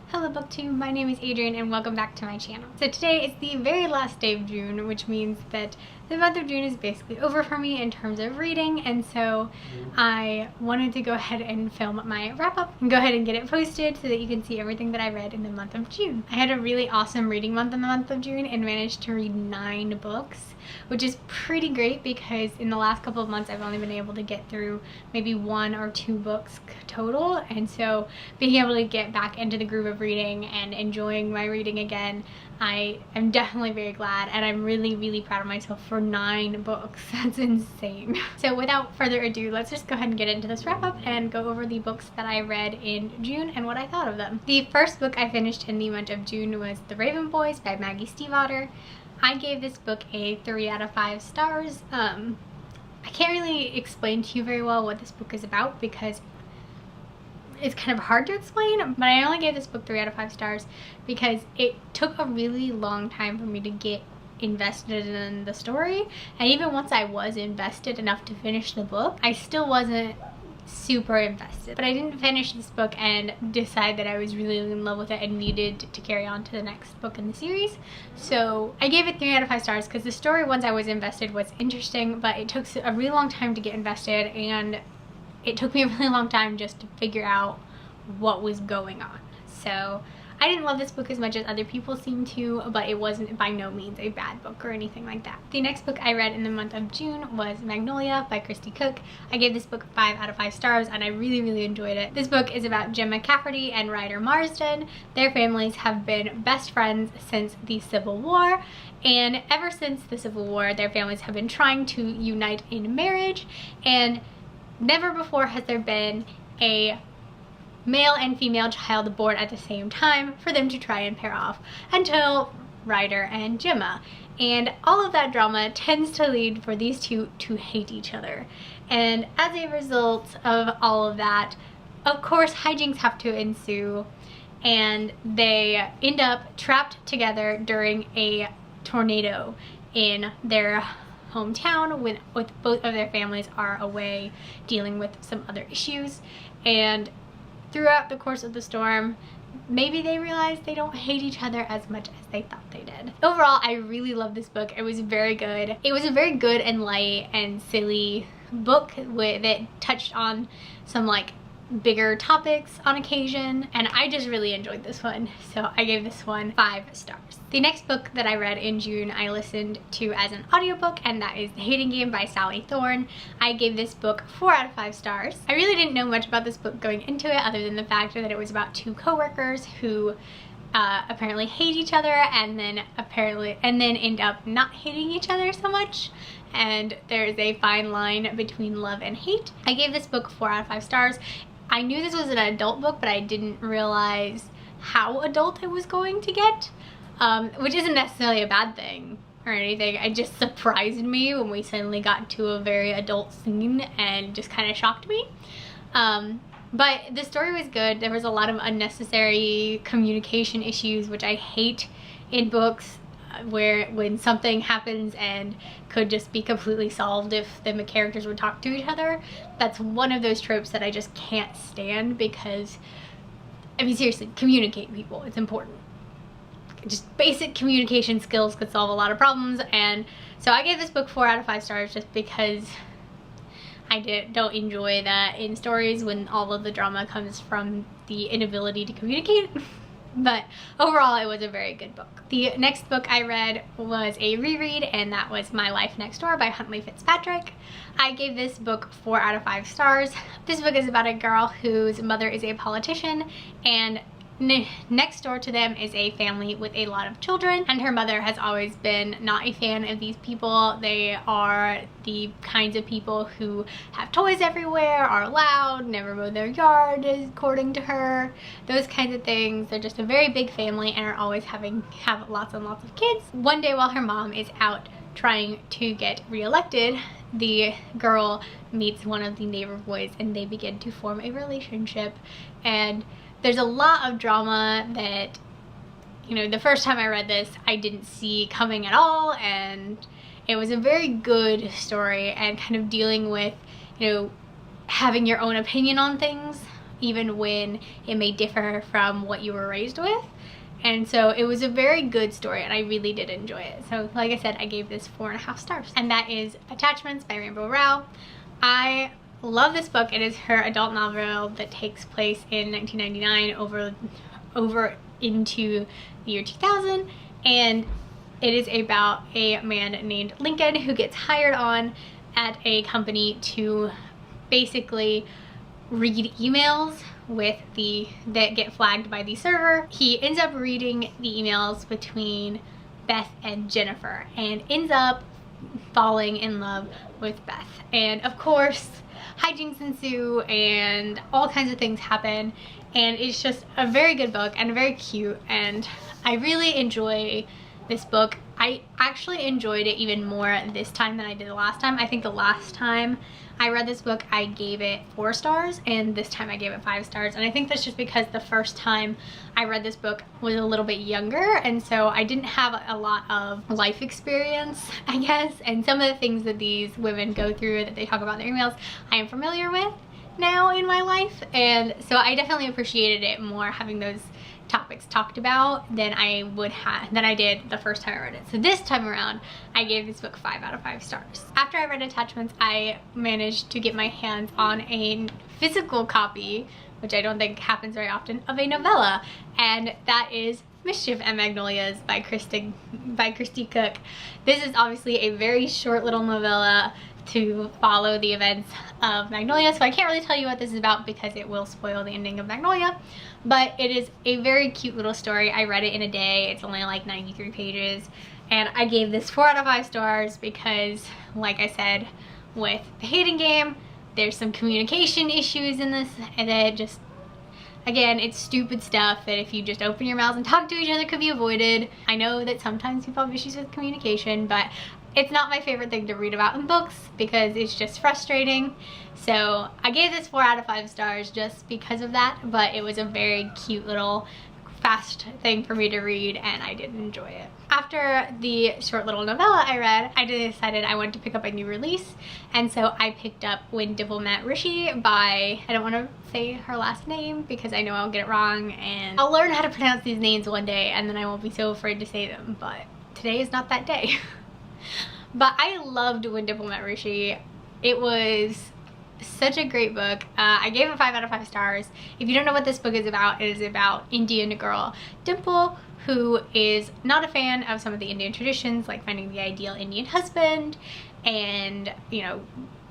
Hello BookTube, my name is Adrienne and welcome back to my channel. So today is the very last day of June, which means that the month of June is basically over for me in terms of reading, and so I wanted to go ahead and film my wrap-up and go ahead and get it posted so that you can see everything that I read in the month of June. I had a really awesome reading month in the month of June and managed to read 9 books, which is pretty great because in the last couple of months I've only been able to get through maybe 1 or 2 books total, and so being able to get back into the groove of reading and enjoying my reading again, I am definitely very glad, and I'm really proud of myself for 9 books. That's insane. So without further ado, let's just go ahead and get into this wrap up and go over the books that I read in June and what I thought of them. The first book I finished in the month of June was The Raven Boys by Maggie Stiefvater. I gave this book a 3 out of 5 stars. I can't really explain to you very well what this book is about because it's kind of hard to explain, but I only gave this book 3 out of 5 stars because it took a really long time for me to get invested in the story, and even once I was invested enough to finish the book, I still wasn't super invested. But I didn't finish this book and decide that I was really in love with it and needed to carry on to the next book in the series. So I gave it 3 out of 5 stars because the story, once I was invested, was interesting, but it took a really long time to get invested, and it took me a really long time just to figure out what was going on. So I didn't love this book as much as other people seem to, but it wasn't by no means a bad book or anything like that. The next book I read in the month of June was Magnolia by Christy Cook. I gave this book 5 out of 5 stars and I really enjoyed it. This book is about Gemma Cafferty and Ryder Marsden. Their families have been best friends since the Civil War, and ever since the Civil War their families have been trying to unite in marriage, and never before has there been a male and female child born at the same time for them to try and pair off until Ryder and Gemma. And all of that drama tends to lead for these two to hate each other. And as a result of all of that, of course, hijinks have to ensue, and they end up trapped together during a tornado in their hometown with both of their families are away dealing with some other issues. And throughout the course of the storm, maybe they realize they don't hate each other as much as they thought they did. Overall, I really love this book. It was very good. It was a very good and light and silly book that touched on some like bigger topics on occasion, and I just really enjoyed this one, so I gave this one 5 stars. The next book that I read in June I listened to as an audiobook, and that is The Hating Game by Sally Thorne. I gave this book 4 out of 5 stars. I really didn't know much about this book going into it other than the fact that it was about 2 co-workers who apparently hate each other and then end up not hating each other so much, and there's a fine line between love and hate. I gave this book 4 out of 5 stars. I knew this was an adult book, but I didn't realize how adult it was going to get, which isn't necessarily a bad thing or anything. It just surprised me when we suddenly got to a very adult scene and just kind of shocked me. But the story was good. There was a lot of unnecessary communication issues, which I hate in books, when something happens and could just be completely solved if the characters would talk to each other. That's one of those tropes that I just can't stand because, I mean, seriously, communicate, people. It's important. Just basic communication skills could solve a lot of problems, and so I gave this book 4 out of 5 stars just because I don't enjoy that in stories when all of the drama comes from the inability to communicate. But overall, it was a very good book. The next book I read was a reread, and that was My Life Next Door by Huntley Fitzpatrick. I gave this book 4 out of 5 stars. This book is about a girl whose mother is a politician, and next door to them is a family with a lot of children, and her mother has always been not a fan of these people. They are the kinds of people who have toys everywhere, are loud, never mow their yard according to her, those kinds of things. They're just a very big family and are always have lots and lots of kids. One day while her mom is out trying to get reelected, the girl meets one of the neighbor boys and they begin to form a relationship, and there's a lot of drama that, you know, the first time I read this I didn't see coming at all, and it was a very good story and kind of dealing with, you know, having your own opinion on things even when it may differ from what you were raised with. And so it was a very good story, and I really did enjoy it. So like I said, I gave this 4.5 stars. And that is Attachments by Rainbow Rowell. I love this book. It is her adult novel that takes place in 1999 over into the year 2000, and it is about a man named Lincoln who gets hired on at a company to basically read emails that get flagged by the server. He ends up reading the emails between Beth and Jennifer and ends up falling in love with Beth. And of course, hijinks ensue and all kinds of things happen, and it's just a very good book and very cute, and I really enjoy this book. I actually enjoyed it even more this time than I did the last time. I think the last time I read this book, I gave it 4 stars, and this time I gave it 5 stars. And I think that's just because the first time I read this book was a little bit younger, and so I didn't have a lot of life experience, I guess. And some of the things that these women go through that they talk about in their emails, I am familiar with now in my life. And so I definitely appreciated it more having those topics talked about than I did the first time I read it. So this time around, I gave this book 5 out of 5 stars. After I read Attachments, I managed to get my hands on a physical copy, which I don't think happens very often, of a novella, and that is Mischief and Magnolias by Christy Cook. This is obviously a very short little novella to follow the events of Magnolia, so I can't really tell you what this is about because it will spoil the ending of Magnolia, but it is a very cute little story. I read it in a day. It's only like 93 pages, and I gave this 4 out of 5 stars because, like I said, with The Hating Game, there's some communication issues in this, and then just, again, it's stupid stuff that if you just open your mouths and talk to each other could be avoided. I know that sometimes people have issues with communication, but it's not my favorite thing to read about in books because it's just frustrating. So I gave this 4 out of 5 stars just because of that, but it was a very cute little fast thing for me to read, and I did enjoy it. After the short little novella I read, I decided I wanted to pick up a new release, and so I picked up When Dimple Met Rishi by, I don't want to say her last name because I know I'll get it wrong, and I'll learn how to pronounce these names one day and then I won't be so afraid to say them, but today is not that day. But I loved When Dimple Met Rishi. It was such a great book. I gave it 5 out of 5 stars. If you don't know what this book is about, it is about Indian girl Dimple, who is not a fan of some of the Indian traditions, like finding the ideal Indian husband and, you know,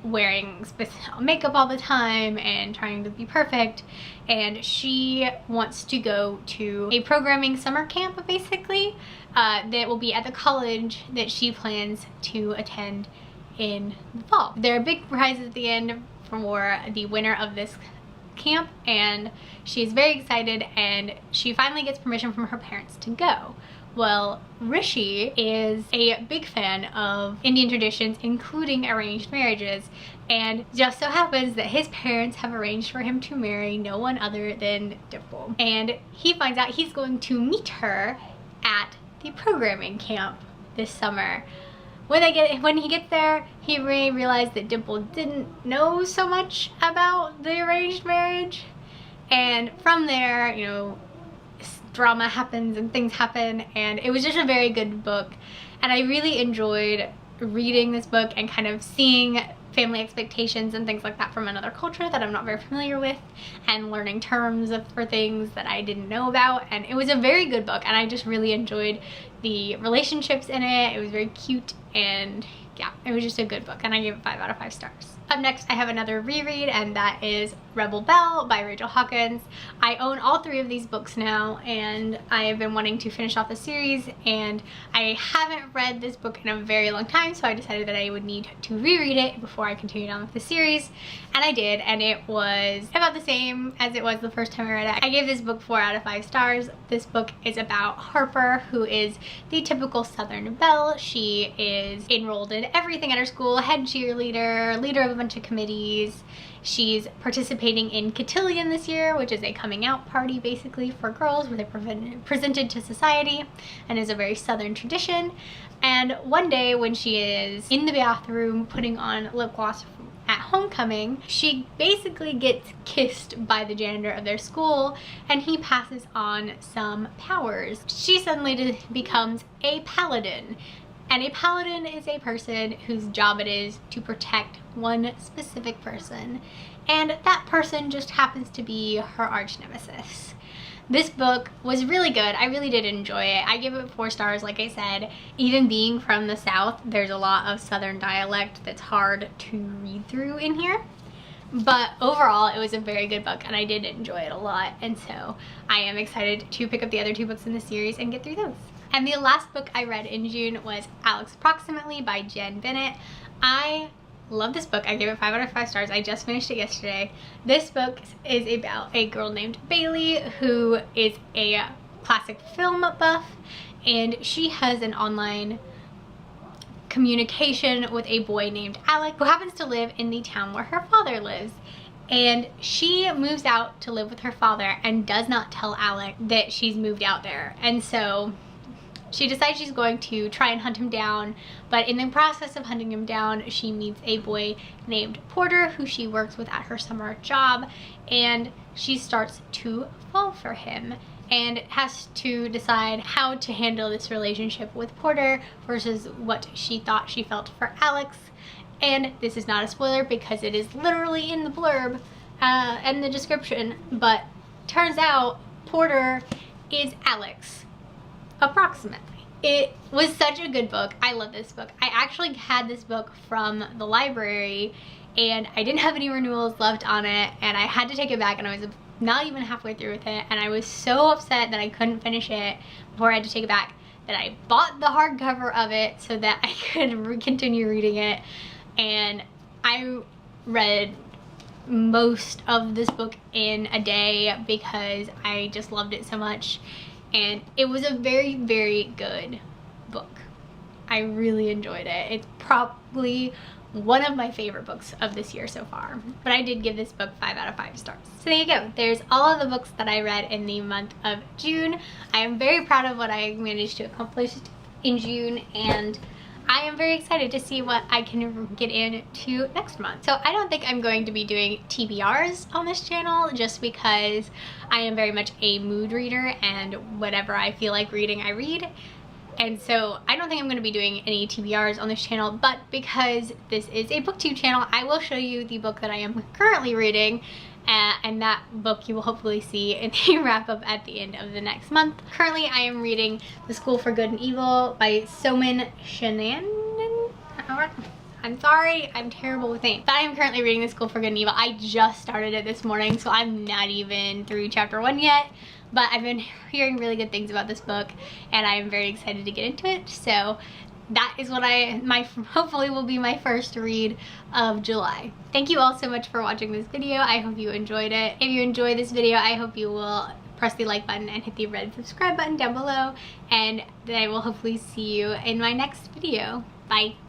wearing makeup all the time and trying to be perfect. And she wants to go to a programming summer camp, basically, that will be at the college that she plans to attend in the fall. There are big prizes at the end for the winner of this camp, and she's very excited, and she finally gets permission from her parents to go. Well, Rishi is a big fan of Indian traditions, including arranged marriages, and just so happens that his parents have arranged for him to marry no one other than Dimple. And he finds out he's going to meet her at the programming camp this summer. When he gets there, he may realize that Dimple didn't know so much about the arranged marriage, and from there, you know, drama happens and things happen, and it was just a very good book, and I really enjoyed reading this book and kind of seeing family expectations and things like that from another culture that I'm not very familiar with, and learning terms for things that I didn't know about. And it was a very good book, and I just really enjoyed the relationships in it. It was very cute, and yeah, it was just a good book, and I gave it 5 out of 5 stars. Up next, I have another reread, and that is Rebel Belle by Rachel Hawkins. I own all 3 of these books now, and I have been wanting to finish off the series, and I haven't read this book in a very long time, so I decided that I would need to reread it before I continued on with the series, and I did, and it was about the same as it was the first time I read it. I gave this book 4 out of 5 stars. This book is about Harper, who is the typical Southern belle. She is enrolled in everything at her school, head cheerleader, leader of a bunch of committees. She's participating in Cotillion this year, which is a coming out party basically for girls where they're presented to society, and is a very Southern tradition. And one day when she is in the bathroom putting on lip gloss at homecoming, she basically gets kissed by the janitor of their school and he passes on some powers. She suddenly becomes a paladin. And a paladin is a person whose job it is to protect one specific person. And that person just happens to be her arch nemesis. This book was really good. I really did enjoy it. I give it 4 stars, like I said. Even being from the South, there's a lot of Southern dialect that's hard to read through in here. But overall, it was a very good book and I did enjoy it a lot. And so I am excited to pick up the other 2 books in the series and get through those. And the last book I read in June was Alex Approximately by Jen Bennett. I love this book. I gave it 5 out of 5 stars. I just finished it yesterday. This book is about a girl named Bailey who is a classic film buff, and she has an online communication with a boy named Alec who happens to live in the town where her father lives. And she moves out to live with her father and does not tell Alec that she's moved out there. And so she decides she's going to try and hunt him down, but in the process of hunting him down, she meets a boy named Porter who she works with at her summer job, and she starts to fall for him and has to decide how to handle this relationship with Porter versus what she thought she felt for Alex. And this is not a spoiler because it is literally in the blurb and the description, but turns out Porter is Alex. Approximately. It was such a good book. I love this book. I actually had this book from the library and I didn't have any renewals left on it and I had to take it back, and I was not even halfway through with it, and I was so upset that I couldn't finish it before I had to take it back that I bought the hardcover of it so that I could continue reading it. And I read most of this book in a day because I just loved it so much. And it was a very, very good book. I really enjoyed it. It's probably one of my favorite books of this year so far. But I did give this book 5 out of 5 stars. So there you go. There's all of the books that I read in the month of June. I am very proud of what I managed to accomplish in June, and I am very excited to see what I can get into next month. So I don't think I'm going to be doing TBRs on this channel just because I am very much a mood reader, and whatever I feel like reading, I read. And so I don't think I'm going to be doing any TBRs on this channel, but because this is a booktube channel, I will show you the book that I am currently reading, and that book you will hopefully see in the wrap up at the end of the next month. Currently I am reading The School for Good and Evil by Somin Shannon. I'm sorry, I'm terrible with names. But I am currently reading The School for Good and Evil. I just started it this morning, so I'm not even through chapter 1 yet. But I've been hearing really good things about this book, and I am very excited to get into it. So that is what hopefully will be my first read of July. Thank you all so much for watching this video. I hope you enjoyed it. If you enjoyed this video, I hope you will press the like button and hit the red subscribe button down below, and I will hopefully see you in my next video. Bye.